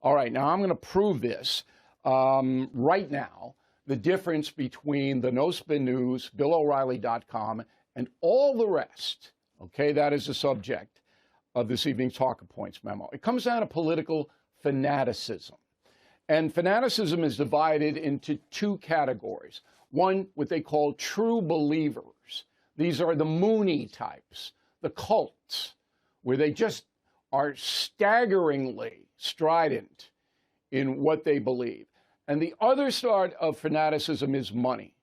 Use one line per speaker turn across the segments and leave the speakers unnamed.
All right, now I'm going to prove this right now, the difference between the No Spin News, BillO'Reilly.com, and all the rest. Okay, that is the subject of this evening's Talking Points memo. It comes down to political fanaticism. And fanaticism is divided into two categories. One, what they call true believers. These are the Mooney types, the cults, where they just are staggeringly strident in what they believe. And the other sort of fanaticism is money,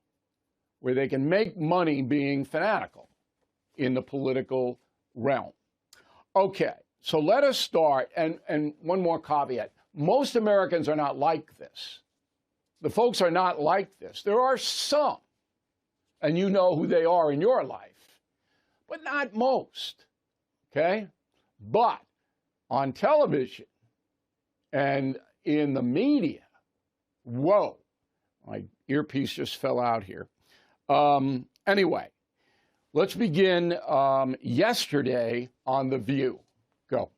where they can make money being fanatical in the political realm. Okay, so let us start, and one more caveat. Most Americans are not like this. The folks are not like this. There are some, and you know who they are in your life, but not most, okay? But on television and in the media, whoa, my earpiece just fell out here. Anyway, let's begin yesterday on The View. Go.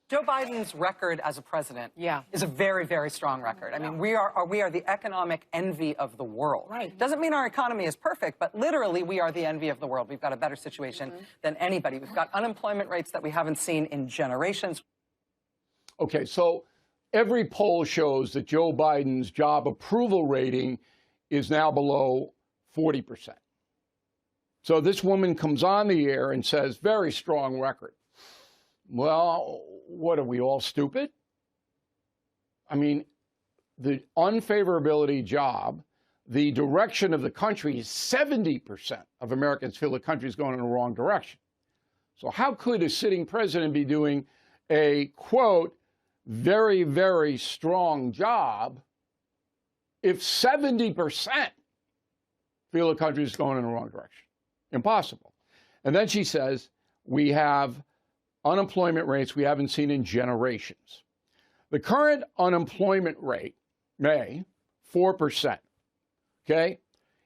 Joe Biden's record as a president is a very, very strong record. I mean, we are the economic envy of the world. Right. Doesn't mean our economy is perfect, but literally we are the envy of the world. We've got a better situation than anybody. We've got unemployment rates that we haven't seen in generations.
Okay, so every poll shows that Joe Biden's job approval rating is now below 40%. So this woman comes on the air and says, very strong record. Well, what are we all stupid? I mean, the unfavorability job, the direction of the country is 70% of Americans feel the country is going in the wrong direction. So how could a sitting president be doing a, quote, very, very strong job if 70% feel the country is going in the wrong direction? Impossible. And then she says, we have unemployment rates we haven't seen in generations. The current unemployment rate, May, 4%. Okay?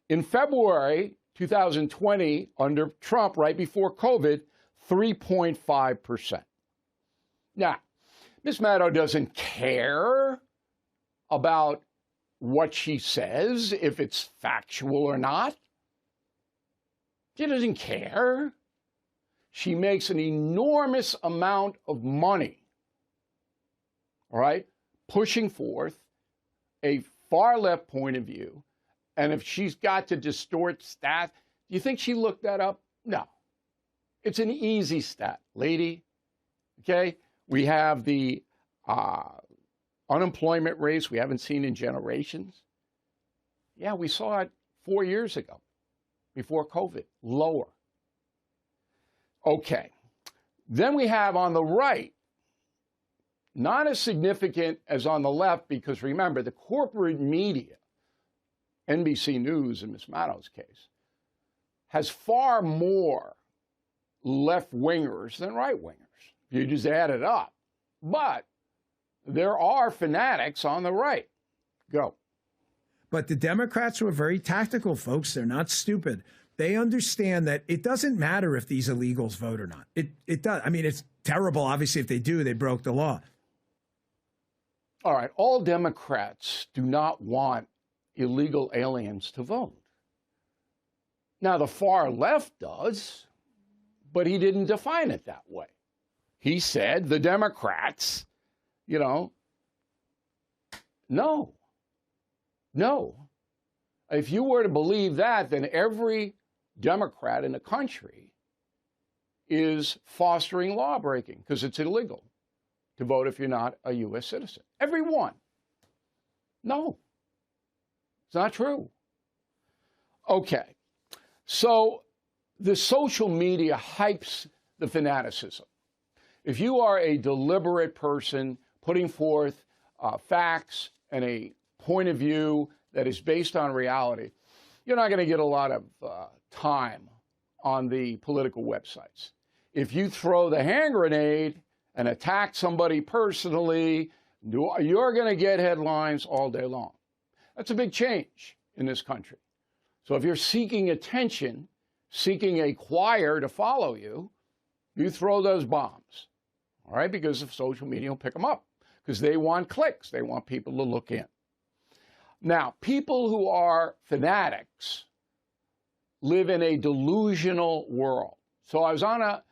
In February 2020, under Trump, right before COVID, 3.5%. Now, Ms. Maddow doesn't care about what she says, if it's factual or not. She doesn't care. She makes an enormous amount of money, all right, pushing forth a far-left point of view. And if she's got to distort stats, do you think she looked that up? No. It's an easy stat, lady, okay? We have the unemployment rates we haven't seen in generations. Yeah, we saw it 4 years ago, before COVID, lower. Okay, then we have on the right, not as significant as on the left, because remember, the corporate media, NBC News in Ms. Maddow's case, has far more left-wingers than right-wingers. You just add it up. But there are fanatics on the right. Go.
But the Democrats were very tactical, folks. They're not stupid. They understand that it doesn't matter if these illegals vote or not. It does. I mean, it's terrible. Obviously, if they do, they broke the law.
All right. All Democrats do not want illegal aliens to vote. Now, the far left does, but he didn't define it that way. He said the Democrats, you know, no. If you were to believe that, then every Democrat in the country is fostering law breaking because it's illegal to vote if you're not a U.S. citizen. Every one. No, it's not true. Okay, so the social media hypes the fanaticism. If you are a deliberate person putting forth facts and a point of view that is based on reality, you're not going to get a lot of time on the political websites. If you throw the hand grenade and attack somebody personally, you're going to get headlines all day long. That's a big change in this country. So if you're seeking attention, seeking a choir to follow you, you throw those bombs, all right, because of social media will pick them up. because they want clicks. They want people to look in. Now, people who are fanatics live in a delusional world. So I was on a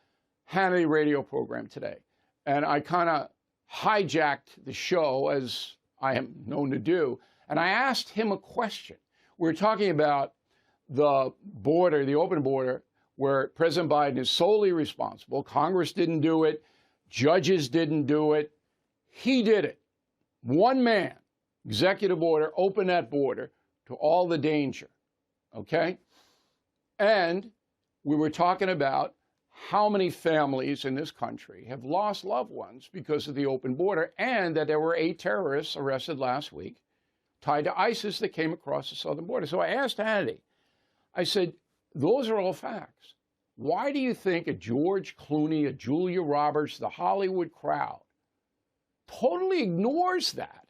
Hannity radio program today, and I kind of hijacked the show, as I am known to do, and I asked him a question. We were talking about the border, the open border, where President Biden is solely responsible. Congress didn't do it. Judges didn't do it. He did it. One man, executive order, open that border to all the danger, okay? And we were talking about how many families in this country have lost loved ones because of the open border, and that there were 8 terrorists arrested last week tied to ISIS that came across the southern border. So I asked Hannity, I said, those are all facts. Why do you think a George Clooney, a Julia Roberts, the Hollywood crowd totally ignores that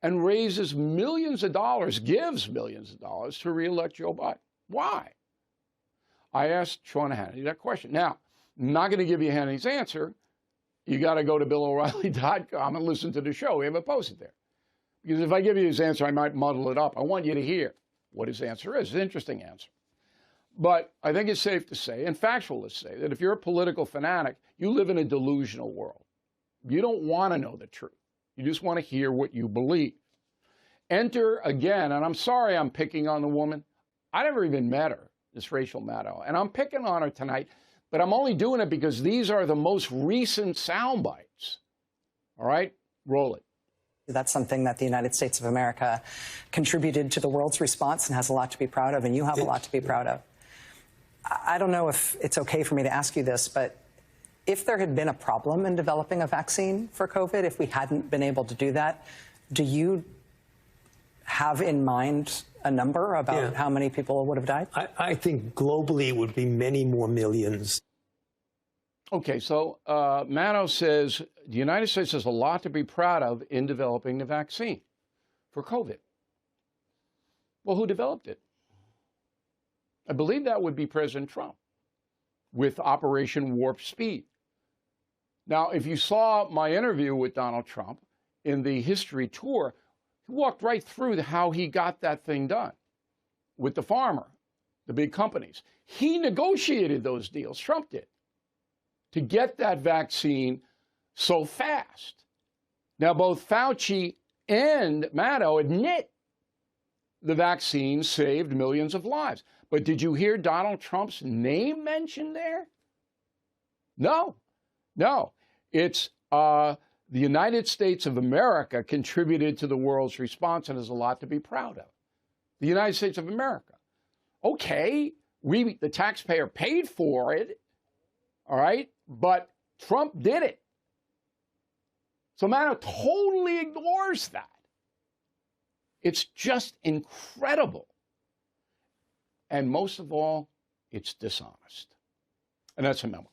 and raises millions of dollars, gives millions of dollars to reelect Joe Biden? Why? I asked Sean Hannity that question. Now, I'm not going to give you Hannity's answer. You got to go to BillO'Reilly.com and listen to the show. We have it posted there. Because if I give you his answer, I might muddle it up. I want you to hear what his answer is. It's an interesting answer. But I think it's safe to say, and factual to say, that if you're a political fanatic, you live in a delusional world. You don't want to know the truth. You just want to hear what you believe. Enter again, and I'm sorry I'm picking on the woman. I never even met her, this Rachel Maddow. And I'm picking on her tonight, but I'm only doing it because these are the most recent sound bites. All right? Roll it.
That's something that the United States of America contributed to the world's response and has a lot to be proud of, and you have a lot to be proud of. I don't know if it's okay for me to ask you this, but if there had been a problem in developing a vaccine for COVID, if we hadn't been able to do that, do you have in mind a number about how many people would have died?
I think globally it would be many more millions.
Okay, so Maddow says the United States has a lot to be proud of in developing the vaccine for COVID. Well, who developed it? I believe that would be President Trump with Operation Warp Speed. Now, if you saw my interview with Donald Trump in the history tour, he walked right through how he got that thing done with the farmer, the big companies. He negotiated those deals, Trump did, to get that vaccine so fast. Now, both Fauci and Maddow admit the vaccine saved millions of lives. But did you hear Donald Trump's name mentioned there? No, no. It's the United States of America contributed to the world's response and has a lot to be proud of. The United States of America. Okay, the taxpayer paid for it, all right, but Trump did it. So Maddow totally ignores that. It's just incredible. And most of all, it's dishonest. And that's a memo.